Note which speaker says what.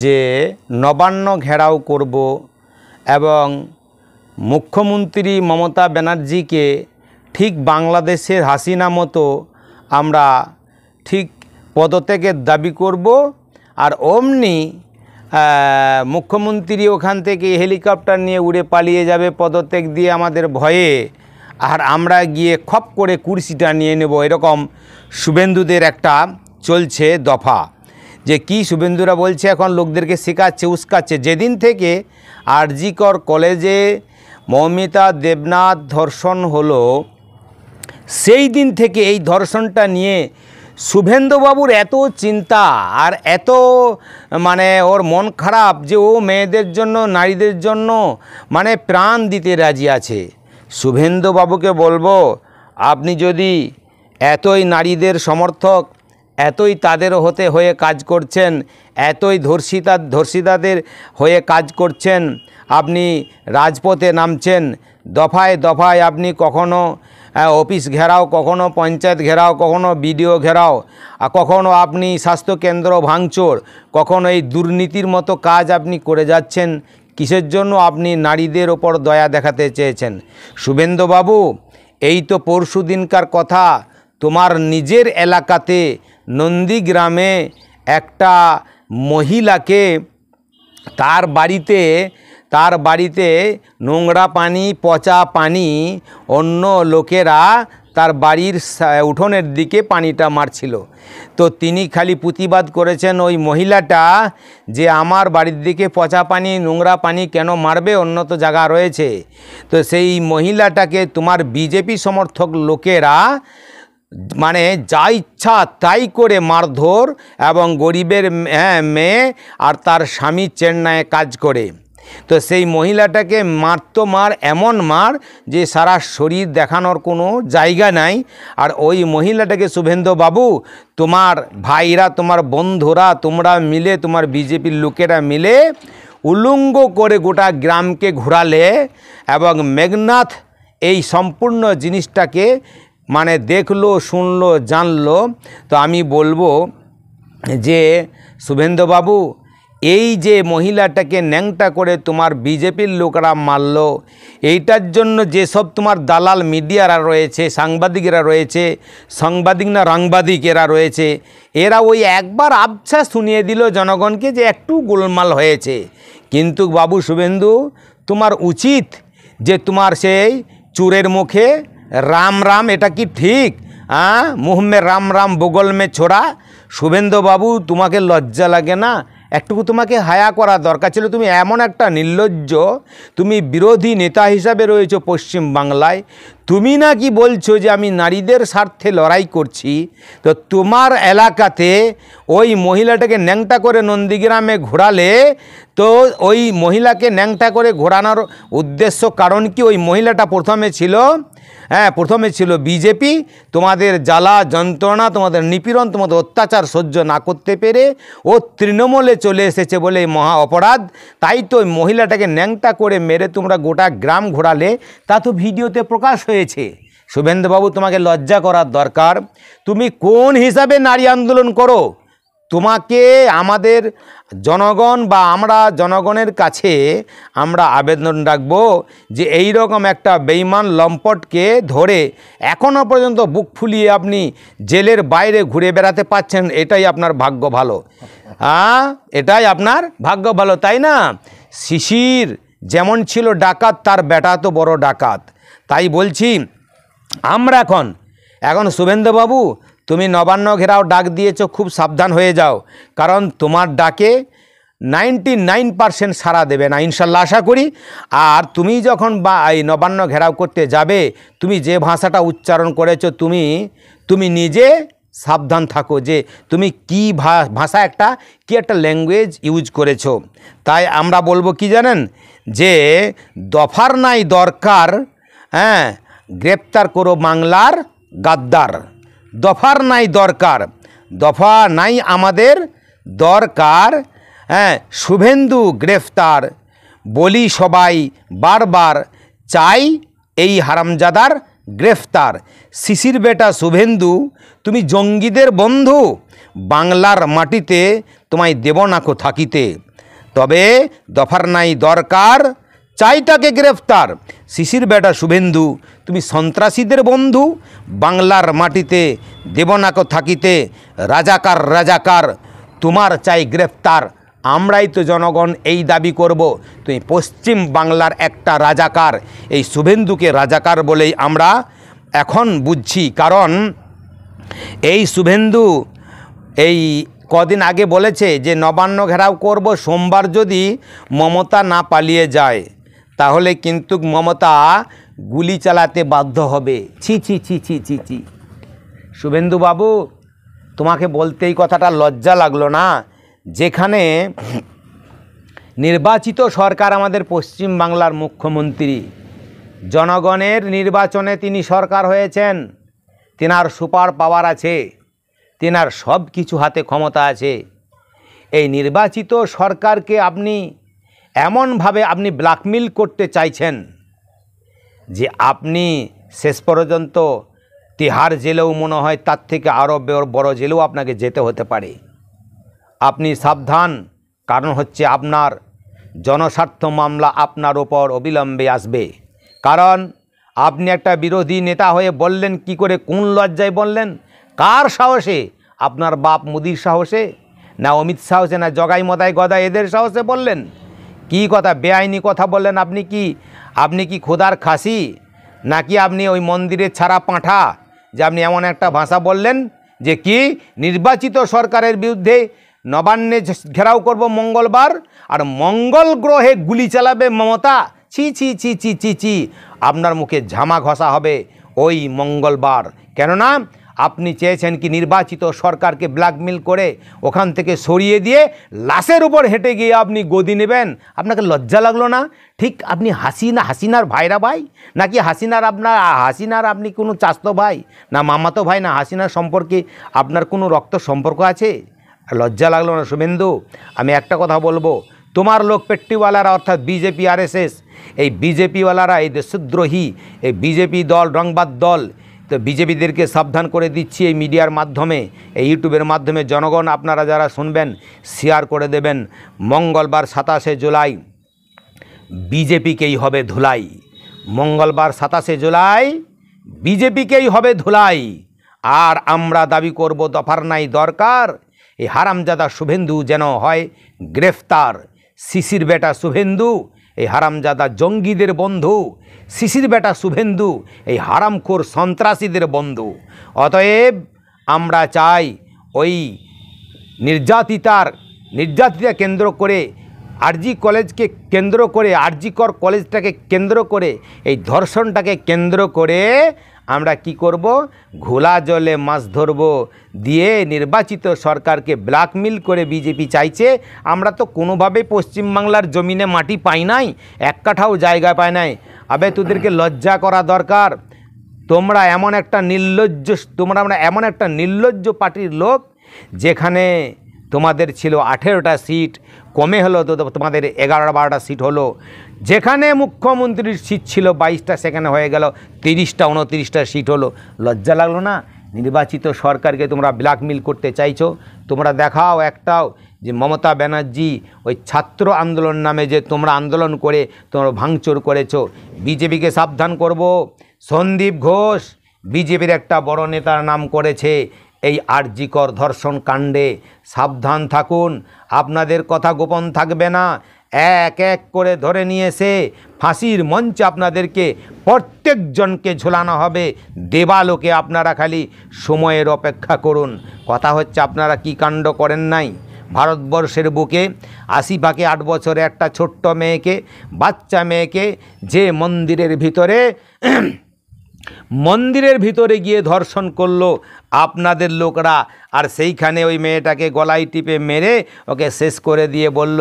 Speaker 1: যে নবান্ন ঘেরাও করব এবং মুখ্যমন্ত্রী মমতা ব্যানার্জিকে ঠিক বাংলাদেশের হাসিনা মতো আমরা ঠিক পদত্যাগের দাবি করব। আর অমনি মুখ্যমন্ত্রী ওখান থেকে হেলিকপ্টার নিয়ে উড়ে পালিয়ে যাবে পদত্যাগ দিয়ে আমাদের ভয়ে, আর আমরা গিয়ে খপ করে কুর্সিটা নিয়ে নেব। এরকম শুভেন্দুদের একটা চলছে দফা। যে কি শুভেন্দুরা বলছে এখন লোকদেরকে শেখাচ্ছে, উস্কাচ্ছে। যেদিন থেকে আরজি কর কলেজে মৌমিতা দেবনাথ ধর্ষণ হলো, সেই দিন থেকে এই ধর্ষণটা নিয়ে শুভেন্দুবাবুর এত চিন্তা আর এত ওর মন খারাপ যে ও মেয়েদের জন্য, নারীদের জন্য প্রাণ দিতে রাজি আছে। শুভেন্দুবাবুকে বলবো, আপনি যদি এতই নারীদের সমর্থক, এতই তাদের হয়ে কাজ করছেন, এতই ধর্ষিতাদের হয়ে কাজ করছেন, আপনি রাজপথে নামছেন, দফায় দফায় আপনি কখনো অফিস ঘেরাও, কখনো পঞ্চায়েত ঘেরাও, কখনো বিডিও ঘেরাও, কখনো আপনি স্বাস্থ্যকেন্দ্র ভাঙচুর, কখনো এই দুর্নীতির মতো কাজ আপনি করে যাচ্ছেন। কিসের জন্য? আপনি নারীদের ওপর দয়া দেখাতে চেয়েছেন। শুভেন্দুবাবু, এই তো পরশু দিনকার কথা, তোমার নিজের এলাকাতে নন্দীগ্রামে একটা মহিলাকে তার বাড়িতে নোংরা পানি, পচা পানি, অন্য লোকেরা তার বাড়ির উঠোনের দিকে পানিটা মারছিল। তো তিনি খালি প্রতিবাদ করেছেন ওই মহিলাটা, যে আমার বাড়ির দিকে পচা পানি, নোংরা পানি কেন মারবে, অন্য তো জায়গা রয়েছে। তো সেই মহিলাটাকে তোমার বিজেপি সমর্থক লোকেরা যা ইচ্ছা তাই করে মারধর, এবং গরিবের মেয়ে আর তার স্বামী চেন্নাইয়ে কাজ করে। তো সেই মহিলাটাকে মার এমন মার যে সারা শরীর দেখানোর কোনো জায়গা নাই। আর ওই মহিলাটাকে শুভেন্দুবাবু, তোমার ভাইরা, তোমার বন্ধুরা, তোমরা মিলে, তোমার বিজেপির লোকেরা মিলে উলঙ্গ করে গোটা গ্রামকে ঘোরালে, এবং মেঘনাথ এই সম্পূর্ণ জিনিসটাকে দেখলো, শুনলো, জানলো। তো আমি বলবো যে শুভেন্দুবাবু, এই যে মহিলাটাকে ন্যাংটা করে তোমার বিজেপির লোকরা মারল, এইটার জন্য যেসব তোমার দালাল মিডিয়ারা রয়েছে, সাংবাদিকেরা রয়েছে, সাংবাদিক না রাংবাদিক এরা রয়েছে, এরা ওই একবার আবছা শুনিয়ে দিল জনগণকে যে একটু গোলমাল হয়েছে। কিন্তু বাবু শুভেন্দু, তোমার উচিত যে তোমার সেই চোরের মুখে রাম রাম, এটা কি ঠিক? মুহ মে রাম রাম বগল মে ছোড়া। শুভেন্দুবাবু, তোমাকে লজ্জা লাগে না? একটুকু তোমাকে হায়া করা দরকার ছিল। তুমি এমন একটা নির্লজ্জ, তুমি বিরোধী নেতা হিসাবে রয়েছো পশ্চিম বাংলায়, তুমি নাকি বলছো যে আমি নারীদের স্বার্থে লড়াই করছি। তো তোমার এলাকাতে ওই মহিলাটাকে ন্যাংটা করে নন্দীগ্রামে ঘোরালে, তো ওই মহিলাকে ন্যাংটা করে ঘোরানোর উদ্দেশ্য কারণ কি? ওই মহিলাটা প্রথমে ছিল বিজেপি। তোমাদের জ্বালা যন্ত্রণা, তোমাদের নিপীড়ন, তোমাদের অত্যাচার সহ্য না করতে পেরে ও তৃণমূলে চলে এসেছে বলে মহা অপরাধ। তাই তো ওই মহিলাটাকে ন্যাংটা করে মেরে তোমরা গোটা গ্রাম ঘোরালে, তা তো ভিডিওতে প্রকাশ হয়েছে। শুভেন্দুবাবু, তোমাকে লজ্জা করার দরকার। তুমি কোন হিসাবে নারী আন্দোলন করো? তোমাকে আমাদের জনগণ বা আমরা জনগণের কাছে আমরা আবেদন রাখব যে এই রকম একটা বেঈমান লম্পটকে ধরে এখনও পর্যন্ত বুক ফুলিয়ে আপনি জেলের বাইরে ঘুরে বেড়াতে পাচ্ছেন, এটাই আপনার ভাগ্য ভালো। এটাই আপনার ভাগ্য ভালো, তাই না? শিশির যেমন ছিল ডাকাত, তার বেটা তো বড় ডাকাত। তাই বলছি আমরা এখন শুভেন্দুবাবু, তুমি নবান্ন ঘেরাও ডাক দিয়েছো, খুব সাবধান হয়ে যাও। কারণ তোমার ডাকে 99% সাড়া দেবে না, ইনশাল্লাহ আশা করি। আর তুমি যখন এই নবান্ন ঘেরাও করতে যাবে, তুমি যে ভাষাটা উচ্চারণ করেছো, তুমি নিজে সাবধান থাকো যে তুমি কি ভাষা, কি একটা ল্যাঙ্গুয়েজ ইউজ করেছো। তাই আমরা বলবো কি জানেন, যে দফার নাই দরকার, গ্রেপ্তার করো বাংলার গাদ্দার। দফার নাই দরকার, দফা নাই আমাদের দরকার। শুভেন্দু গ্রেফতার, বলি সবাই বারবার, চাই এই হারামজাদার গ্রেফতার। শিশির বেটা শুভেন্দু, তুমি জঙ্গিদের বন্ধু। বাংলার মাটিতে তোমায় দেব না কো থাকিতে, তবে দফার নাই দরকার চাইটাকে গ্রেফতার। শিশির বেটা শুভেন্দু তুমি সন্ত্রাসীদের বন্ধু, বাংলার মাটিতে দেব না কো থাকিতে, রাজাকার রাজাকার তোমার চাই গ্রেফতার। আমরাই তো জনগণ এই দাবি করব, তুমি পশ্চিম বাংলার একটা রাজাকার। এই শুভেন্দুকে রাজাকার বলেই আমরা এখন বুঝছি, কারণ এই শুভেন্দু এই কদিন আগে বলেছে যে নবান্ন ঘেরাও করব সোমবার, যদি মমতা না পালিয়ে যায় তাহলে কিন্তু মমতা গুলি চালাতে বাধ্য হবে। ছি ছি ছি ছি ছি ছি। শুভেন্দু বাবু, তোমাকে বলতে এই কথাটা লজ্জা লাগলো না? যেখানে নির্বাচিত সরকার আমাদের পশ্চিম বাংলার মুখ্যমন্ত্রী, জনগণের নির্বাচনে তিনি সরকার হয়েছেন, তেনার সুপার পাওয়ার আছে, তেনার সব কিছু হাতে ক্ষমতা আছে। এই নির্বাচিত সরকারকে আপনি এমনভাবে আপনি ব্ল্যাকমেল করতে চাইছেন যে আপনি শেষ পর্যন্ত তিহার জেলেও মনে হয় তার থেকে আরও বড় জেলেও আপনাকে যেতে হতে পারে। আপনি সাবধান, কারণ হচ্ছে আপনার জনস্বার্থ মামলা আপনার ওপর অবিলম্বে আসবে। কারণ আপনি একটা বিরোধী নেতা হয়ে বললেন কি করে, কোন লজ্জায় বললেন, কার সাহসে? আপনার বাপ মোদির সাহসে, না অমিত সাহসে, না জগাই মদাই গদাই এদের সাহসে বললেন? কি কথা, বেআইনি কথা বললেন? আপনি কি খোদার খাসি, নাকি আপনি ওই মন্দিরের ছাড়া পাঁঠা যে আপনি এমন একটা ভাষা বললেন যে কি নির্বাচিত সরকারের বিরুদ্ধে নবান্নে ঘেরাও করব মঙ্গলবার, আর মঙ্গল গ্রহে গুলি চালাবে মমতা? ছি ছি ছি ছি ছি ছি। আপনার মুখে ঝামা ঘষা হবে ওই মঙ্গলবার। কেননা আপনি চেয়েছেন কি নির্বাচিত সরকারকে ব্ল্যাকমেল করে ওখান থেকে সরিয়ে দিয়ে লাশের উপর হেঁটে গিয়ে আপনি গদি নেবেন। আপনাকে লজ্জা লাগলো না? ঠিক আপনি হাসিনার ভাইরা ভাই, নাকি হাসিনার আপনি কোনো চাস্তো ভাই, না মামাতো ভাই, না হাসিনার সম্পর্কে আপনার কোনো রক্ত সম্পর্ক আছে? লজ্জা লাগলো না শুভেন্দু? আমি একটা কথা বলবো, তোমার লোক পেট্টিওয়ালারা অর্থাৎ বিজেপি আরএসএস, এই বিজেপিওয়ালারা, এই দেশদ্রোহী, এই বিজেপি দল রংবাদ দল, তো বিজেপিদেরকে সাবধান করে দিচ্ছি এই মিডিয়ার মাধ্যমে, এই ইউটিউবের মাধ্যমে। জনগণ আপনারা যারা শুনবেন শেয়ার করে দেবেন। মঙ্গলবার 27শে জুলাই বিজেপিকেই হবে ধুলাই। মঙ্গলবার 27শে জুলাই বিজেপিকেই হবে ধুলাই। আর আমরা দাবি করব দফার নাই দরকার, এই হারামজাদা শুভেন্দু যেন হয় গ্রেফতার। শিশির বেটা শুভেন্দু এই হারামজাদা জঙ্গিদের বন্ধু, শিশির বেটা শুভেন্দু এই হারামখোর সন্ত্রাসীদের বন্ধু। অতএব আমরা চাই ওই নির্যাতিতা কেন্দ্র করে, আরজি কলেজকে কেন্দ্র করে, আরজিকর কলেজটাকে কেন্দ্র করে, এই ধর্ষণটাকে কেন্দ্র করে আমরা কি করব, ঘোলা জলে মাছ ধরব দিয়ে নির্বাচিত সরকারকে ব্ল্যাকমেল করে বিজেপি চাইছে। আমরা তো কোনোভাবেই পশ্চিমবাংলার জমিনে মাটি পাই নাই, এক কাঠাও জায়গা পাই নাই। আবে তোদেরকে লজ্জা করা দরকার। আমরা এমন একটা নির্লজ্জ পার্টির লোক, যেখানে তোমাদের ছিল 18টা সিট, কমে হলো তো তোমাদের 11-12টা সিট হলো। যেখানে মুখ্যমন্ত্রীর সিট ছিল 22টা, সেখানে হয়ে গেল 30টা-29টা সিট হলো। লজ্জা লাগলো না? নির্বাচিত সরকারকে তোমরা ব্ল্যাকমেল করতে চাইছো। তোমরা দেখাও একটাও যে মমতা ব্যানার্জি ওই ছাত্র আন্দোলন নামে যে তোমরা আন্দোলন করে তোমরা ভাঙচুর করেছো। বিজেপিকে সাবধান করব। সন্দীপ ঘোষ বিজেপির একটা বড় নেতার নাম করেছে এই আরজিকর ধর্ষণ কাণ্ডে। সাবধান থাকুন, আপনাদের কথা গোপন থাকবে না। এক এক করে ধরে নিয়ে এসে ফাঁসির মঞ্চে আপনাদেরকে প্রত্যেকজনকে ঝোলানো হবে। দেবালোকে আপনারা খালি সময়ের অপেক্ষা করুন। কথা হচ্ছে আপনারা কি কাণ্ড করেন নাই ভারতবর্ষের বুকে? 80 পাকে 8 বছরে একটা ছোট্ট মেয়েকে, বাচ্চা মেয়েকে যে মন্দিরের ভিতরে গিয়ে ধর্ষণ করলো আপনাদের লোকরা, আর সেইখানে ওই মেয়েটাকে গলায় টিপে মেরে ওকে শেষ করে দিয়ে বলল